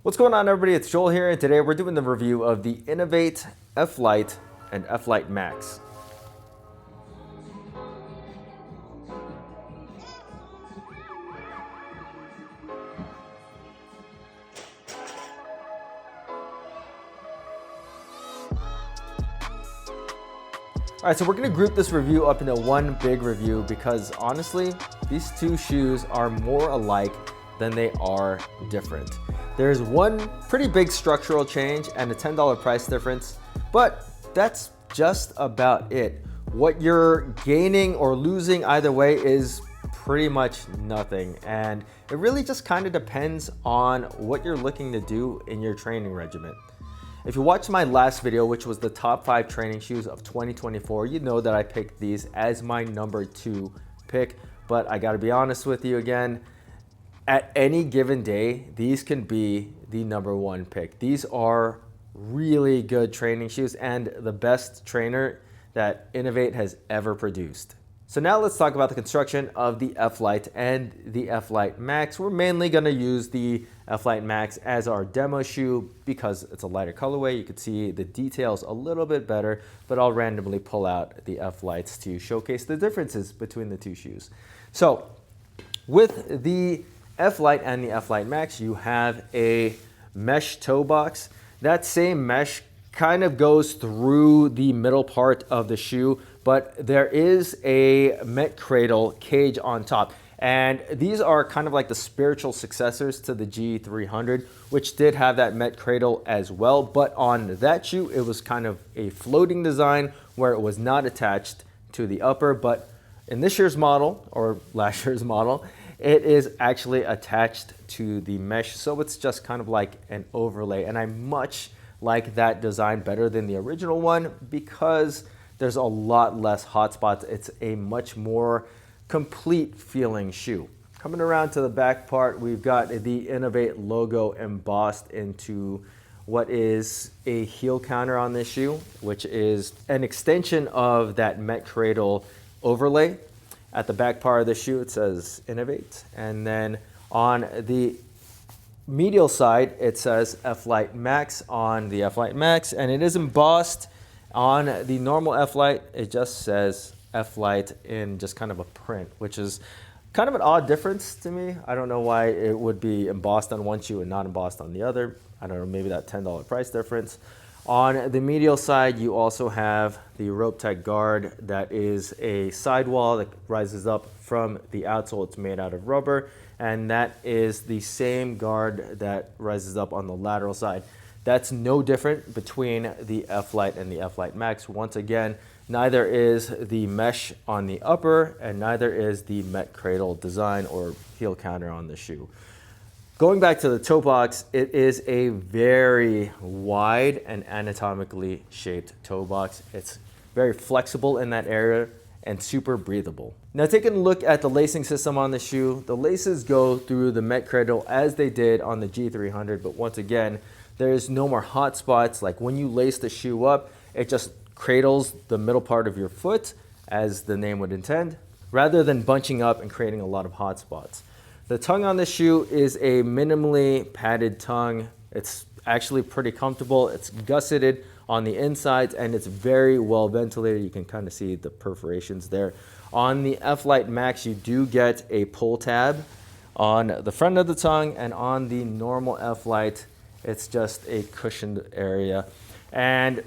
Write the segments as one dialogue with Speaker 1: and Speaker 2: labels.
Speaker 1: What's going on, everybody? It's Joel here, and today we're doing the review of the Inov-8, F-Lite, and F-Lite Max. All right, so we're gonna group this review up into one big review because honestly, these two shoes are more alike than they are different. There's one pretty big structural change and a $10 price difference, but that's just about it. What you're gaining or losing either way is pretty much nothing, and it really just kind of depends on what you're looking to do in your training regimen. If you watched my last video, which was the top 5 training shoes of 2024, you know that I picked these as my number 2 pick, but I gotta be honest with you again, at any given day, these can be the number 1 pick. These are really good training shoes and the best trainer that Inov-8 has ever produced. So now let's talk about the construction of the F-Lite and the F-Lite Max. We're mainly gonna use the F-Lite Max as our demo shoe because it's a lighter colorway. You can see the details a little bit better, but I'll randomly pull out the F-Lites to showcase the differences between the two shoes. So with the F-Lite and the F-Lite Max, you have a mesh toe box. That same mesh kind of goes through the middle part of the shoe, but there is a Met Cradle cage on top. And these are kind of like the spiritual successors to the G300, which did have that Met Cradle as well. But on that shoe, it was kind of a floating design where it was not attached to the upper. But in this year's model, or last year's model, it is actually attached to the mesh. So it's just kind of like an overlay. And I much like that design better than the original one because there's a lot less hot spots. It's a much more complete feeling shoe. Coming around to the back part, we've got the Inov-8 logo embossed into what is a heel counter on this shoe, which is an extension of that Met Cradle overlay. At the back part of the shoe, it says Inov-8. And then on the medial side, it says F-Lite Max on the F-Lite Max, and it is embossed. On the normal F-Lite, it just says F-Lite in just kind of a print, which is kind of an odd difference to me. I don't know why it would be embossed on one shoe and not embossed on the other. I don't know, maybe that $10 price difference. On the medial side, you also have the Rope Tech guard that is a sidewall that rises up from the outsole. It's made out of rubber, and that is the same guard that rises up on the lateral side. That's no different between the F-Lite and the F-Lite Max. Once again, neither is the mesh on the upper, and neither is the Met Cradle design or heel counter on the shoe. Going back to the toe box, it is a very wide and anatomically shaped toe box. It's very flexible in that area and super breathable. Now taking a look at the lacing system on the shoe, the laces go through the Met Cradle as they did on the G300, but once again, there's no more hot spots. Like when you lace the shoe up, it just cradles the middle part of your foot, as the name would intend, rather than bunching up and creating a lot of hot spots. The tongue on this shoe is a minimally padded tongue. It's actually pretty comfortable. It's gusseted on the insides and it's very well ventilated. You can kind of see the perforations there. On the F-Lite Max, you do get a pull tab on the front of the tongue, and on the normal F-Lite, it's just a cushioned area. And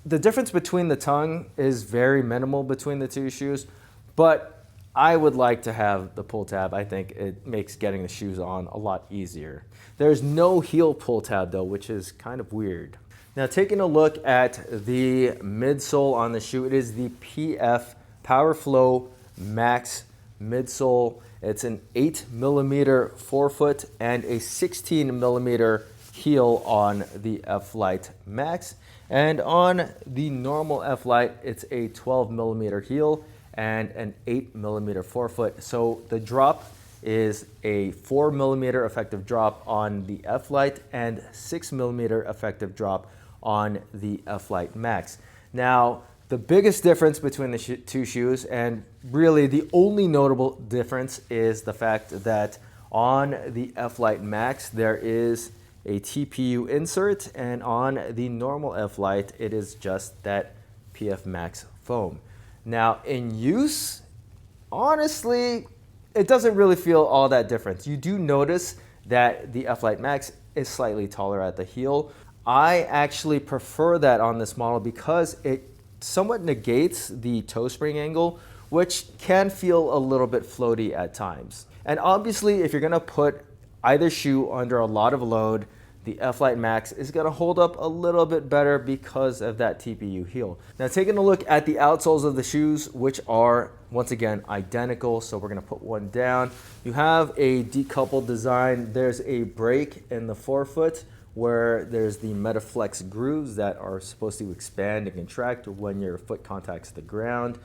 Speaker 1: the difference between the tongue is very minimal between the two shoes, but I would like to have the pull tab. I think it makes getting the shoes on a lot easier. There's no heel pull tab though, which is kind of weird. Now taking a look at the midsole on the shoe, it is the PF Powerflow Max midsole. It's an 8mm forefoot and a 16mm heel on the F-Lite Max. And on the normal F-Lite, it's a 12mm heel and an 8mm forefoot. So the drop is a 4mm effective drop on the F-Lite and 6mm effective drop on the F-Lite Max. Now, the biggest difference between the two shoes, and really the only notable difference, is the fact that on the F-Lite Max, there is a TPU insert, and on the normal F-Lite, it is just that PF Max foam. Now, in use, honestly, it doesn't really feel all that different. You do notice that the F-Lite Max is slightly taller at the heel. I actually prefer that on this model because it somewhat negates the toe spring angle, which can feel a little bit floaty at times. And obviously, if you're gonna put either shoe under a lot of load, the F-Lite Max is gonna hold up a little bit better because of that TPU heel. Now, taking a look at the outsoles of the shoes, which are, once again, identical. So we're gonna put one down. You have a decoupled design. There's a break in the forefoot where there's the Metaflex grooves that are supposed to expand and contract when your foot contacts the ground.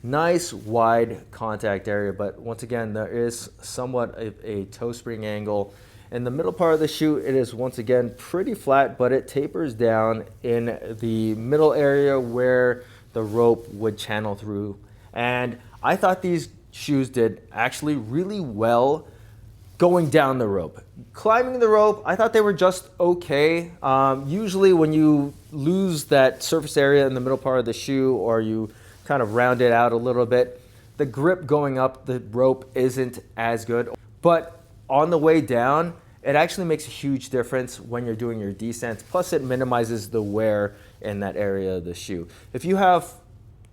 Speaker 1: Nice wide contact area, but once again, there is somewhat of a toe spring angle. In the middle part of the shoe, it is once again pretty flat, but it tapers down in the middle area where the rope would channel through. And I thought these shoes did actually really well going down the rope. Climbing the rope, I thought they were just okay. Usually when you lose that surface area in the middle part of the shoe, or you kind of round it out a little bit, the grip going up the rope isn't as good. But on the way down, it actually makes a huge difference when you're doing your descents. Plus it minimizes the wear in that area of the shoe. If you have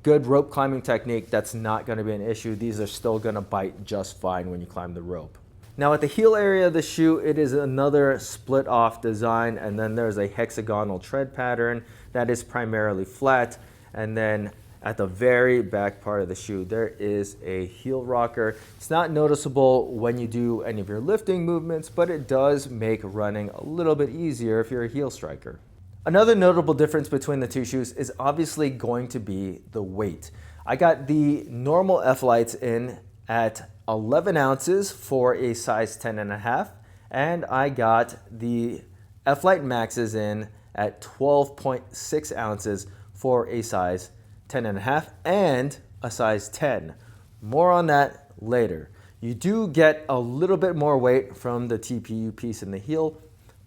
Speaker 1: good rope climbing technique, that's not gonna be an issue. These are still gonna bite just fine when you climb the rope. Now at the heel area of the shoe, it is another split off design, and then there's a hexagonal tread pattern that is primarily flat. And then at the very back part of the shoe, there is a heel rocker. It's not noticeable when you do any of your lifting movements, but it does make running a little bit easier if you're a heel striker. Another notable difference between the two shoes is obviously going to be the weight. I got the normal F-Lites in at 11 ounces for a size 10.5, and I got the F-Lite Maxes in at 12.6 ounces for a size 10.5 and a size 10. More on that later. You do get a little bit more weight from the TPU piece in the heel,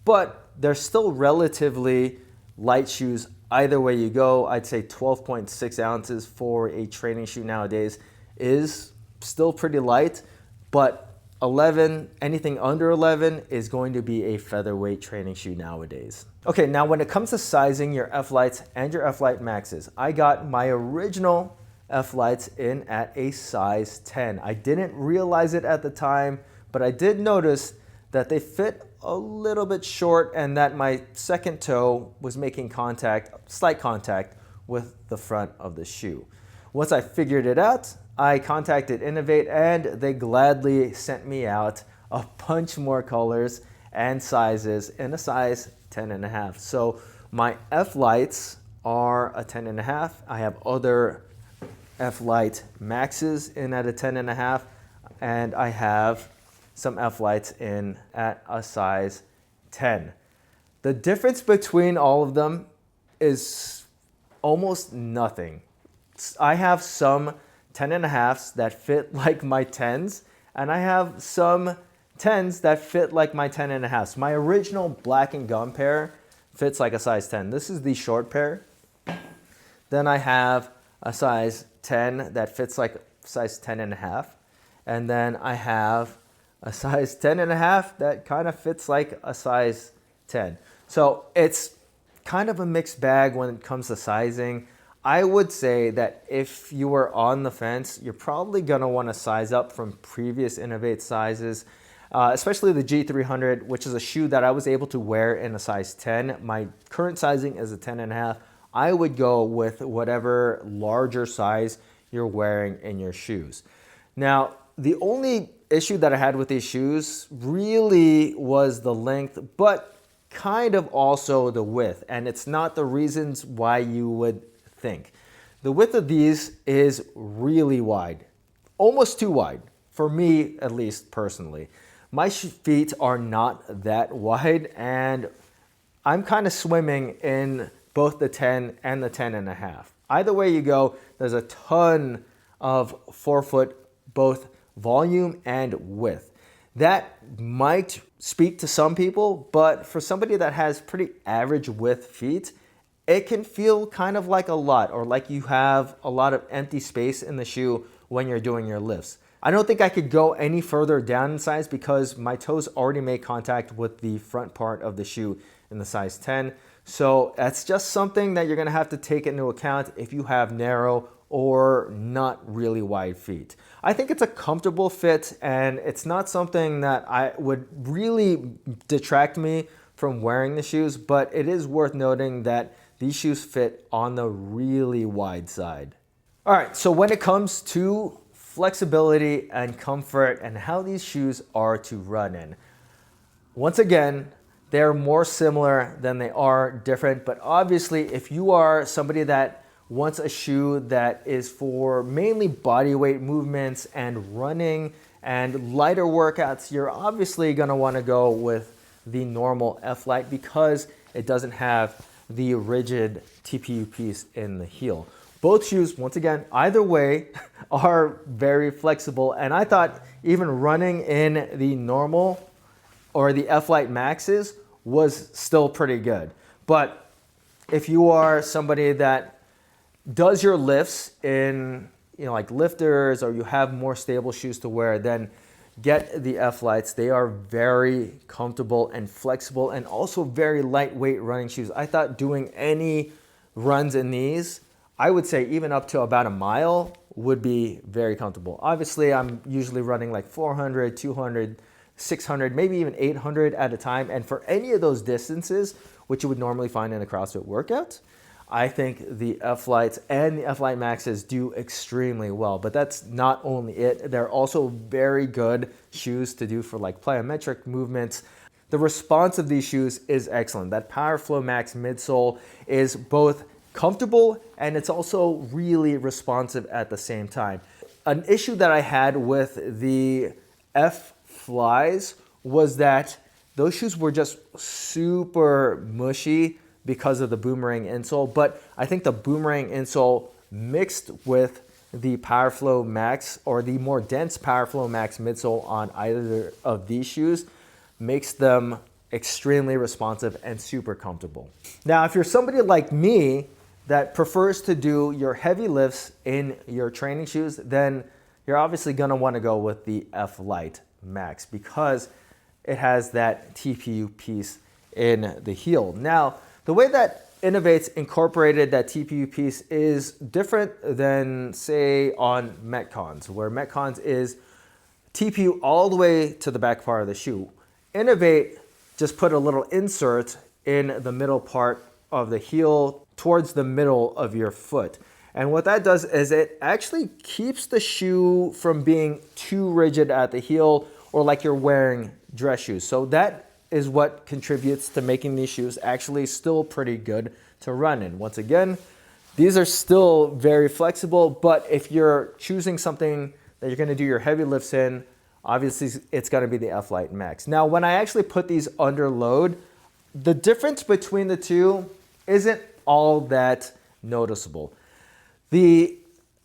Speaker 1: but they're still relatively light shoes either way you go. I'd say 12.6 ounces for a training shoe nowadays is still pretty light, but 11, anything under 11 is going to be a featherweight training shoe nowadays. Okay, now when it comes to sizing your F-Lites and your F-Lite Maxes, I got my original F-Lites in at a size 10. I didn't realize it at the time, but I did notice that they fit a little bit short and that my second toe was making contact, slight contact with the front of the shoe. Once I figured it out, I contacted Inov-8 and they gladly sent me out a bunch more colors and sizes in a size 10.5. So my F-Lites are a 10.5. I have other F-Lite Maxes in at a 10.5, and I have some F-Lites in at a size 10. The difference between all of them is almost nothing. I have some 10.5s that fit like my 10s, and I have some 10s that fit like my 10.5s. My original black and gum pair fits like a size 10. This is the short pair. Then I have a size 10 that fits like size 10.5. And then I have a size 10.5 that kind of fits like a size 10. So it's kind of a mixed bag when it comes to sizing. I would say that if you were on the fence, you're probably going to want to size up from previous Inov-8 sizes, especially the G300, which is a shoe that I was able to wear in a size 10. My current sizing is a 10.5. I would go with whatever larger size you're wearing in your shoes. Now, the only issue that I had with these shoes really was the length, but kind of also the width. And it's not the reasons why you would think. The width of these is really wide, almost too wide, for me at least personally. My feet are not that wide, and I'm kind of swimming in both the 10 and the 10.5. Either way you go, there's a ton of forefoot, both volume and width. That might speak to some people, but for somebody that has pretty average width feet, it can feel kind of like a lot, or like you have a lot of empty space in the shoe when you're doing your lifts. I don't think I could go any further down in size because my toes already make contact with the front part of the shoe in the size 10. So that's just something that you're gonna have to take into account if you have narrow or not really wide feet. I think it's a comfortable fit, and it's not something that I would really detract me from wearing the shoes, but it is worth noting that these shoes fit on the really wide side. All right, so when it comes to flexibility and comfort and how these shoes are to run in, once again, they're more similar than they are different, but obviously if you are somebody that wants a shoe that is for mainly body weight movements and running and lighter workouts, you're obviously gonna wanna go with the normal F-Lite because it doesn't have the rigid TPU piece in the heel. Both shoes, once again, either way, are very flexible, and I thought even running in the normal or the F-Lite Maxes was still pretty good. But if you are somebody that does your lifts in, like lifters, or you have more stable shoes to wear, then get the F-Lites. They are very comfortable and flexible, and also very lightweight running shoes. I thought doing any runs in these, I would say even up to about a mile, would be very comfortable. Obviously, I'm usually running like 400, 200, 600, maybe even 800 at a time. And for any of those distances, which you would normally find in a CrossFit workout, I think the F-Lites and the F-Lite Maxes do extremely well. But that's not only it. They're also very good shoes to do for like plyometric movements. The response of these shoes is excellent. That PowerFlow Max midsole is both comfortable and it's also really responsive at the same time. An issue that I had with the F-Flies was that those shoes were just super mushy because of the boomerang insole, but I think the boomerang insole mixed with the PowerFlow Max, or the more dense PowerFlow Max midsole on either of these shoes, makes them extremely responsive and super comfortable. Now, if you're somebody like me that prefers to do your heavy lifts in your training shoes, then you're obviously gonna wanna go with the F-Lite Max because it has that TPU piece in the heel. Now, the way that Inov-8's incorporated that TPU piece is different than, say, on Metcons, where Metcons is TPU all the way to the back part of the shoe. Inov-8 just put a little insert in the middle part of the heel towards the middle of your foot. And what that does is it actually keeps the shoe from being too rigid at the heel, or like you're wearing dress shoes. So that is what contributes to making these shoes actually still pretty good to run in. Once again, these are still very flexible, but if you're choosing something that you're gonna do your heavy lifts in, obviously it's gonna be the F-Lite Max. Now, when I actually put these under load, the difference between the two isn't all that noticeable. The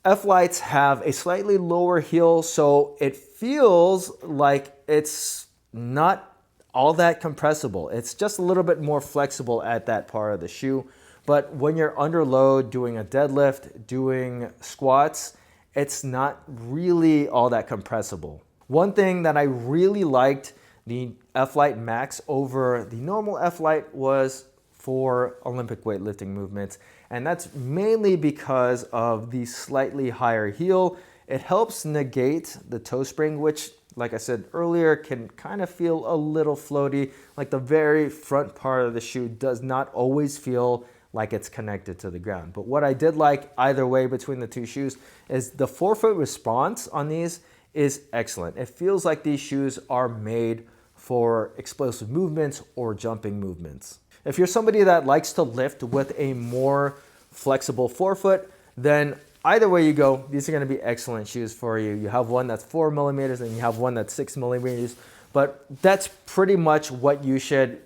Speaker 1: F-Lites have a slightly lower heel, so it feels like it's not all that compressible. It's just a little bit more flexible at that part of the shoe. But when you're under load, doing a deadlift, doing squats, it's not really all that compressible. One thing that I really liked the F-Lite Max over the normal F-Lite was for Olympic weightlifting movements. And that's mainly because of the slightly higher heel. It helps negate the toe spring, which, like I said earlier, can kind of feel a little floaty. Like the very front part of the shoe does not always feel like it's connected to the ground. But what I did like either way between the two shoes is the forefoot response on these is excellent. It feels like these shoes are made for explosive movements or jumping movements. If you're somebody that likes to lift with a more flexible forefoot, then either way you go, these are gonna be excellent shoes for you. You have one that's 4 millimeters and you have one that's 6 millimeters, but that's pretty much what you should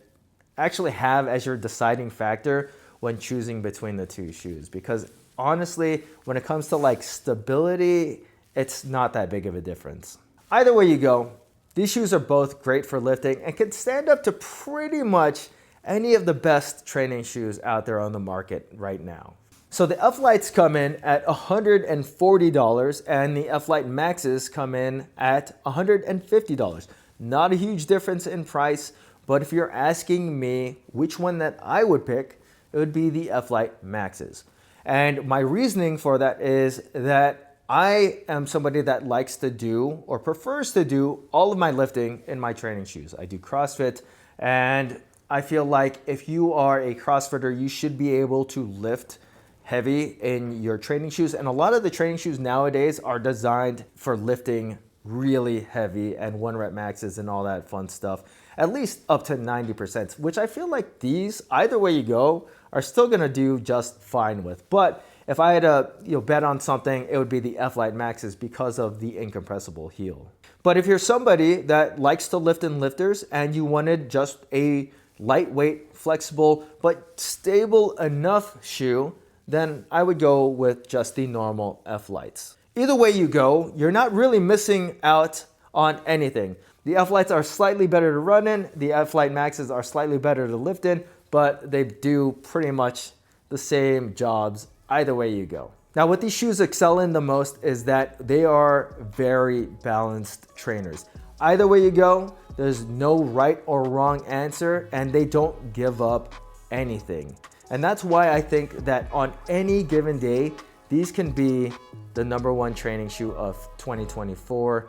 Speaker 1: actually have as your deciding factor when choosing between the two shoes. Because honestly, when it comes to like stability, it's not that big of a difference. Either way you go, These shoes are both great for lifting and can stand up to pretty much any of the best training shoes out there on the market right now. So the F-Lites come in at $140 and the F-Lite Maxes come in at $150. Not a huge difference in price, but if you're asking me which one that I would pick, it would be the F-Lite Maxes. And my reasoning for that is that I am somebody that likes to do or prefers to do all of my lifting in my training shoes. I do CrossFit, and I feel like if you are a CrossFitter, you should be able to lift heavy in your training shoes. And a lot of the training shoes nowadays are designed for lifting really heavy and 1-rep maxes and all that fun stuff, at least up to 90%, which I feel like these, either way you go, are still gonna do just fine with. But if I had to bet on something, it would be the F-Lite Maxes because of the incompressible heel. But if you're somebody that likes to lift in lifters and you wanted just a lightweight, flexible, but stable enough shoe, then I would go with just the normal F-Lites. Either way you go, you're not really missing out on anything. The F-Lites are slightly better to run in, the F-Lite Maxes are slightly better to lift in, but they do pretty much the same jobs either way you go. Now, what these shoes excel in the most is that they are very balanced trainers. Either way you go, there's no right or wrong answer, and they don't give up anything. And that's why I think that on any given day, these can be the #1 training shoe of 2024.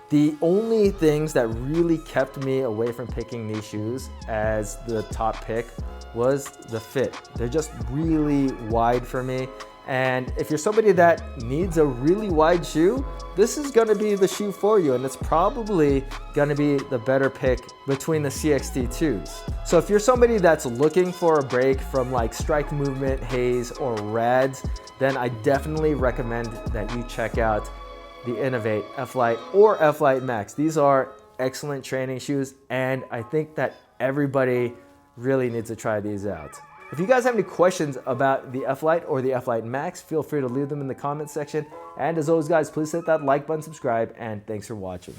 Speaker 1: The only things that really kept me away from picking these shoes as the top pick was the fit. They're just really wide for me. And if you're somebody that needs a really wide shoe, this is gonna be the shoe for you, and it's probably gonna be the better pick between the CXT2s. So if you're somebody that's looking for a break from like Strike Movement, Haze, or Rads, then I definitely recommend that you check out the Inov-8 F-Lite or F-Lite Max. These are excellent training shoes, and I think that everybody really needs to try these out. If you guys have any questions about the F-Lite or the F-Lite Max, feel free to leave them in the comment section. And as always, guys, please hit that like button, subscribe, and thanks for watching.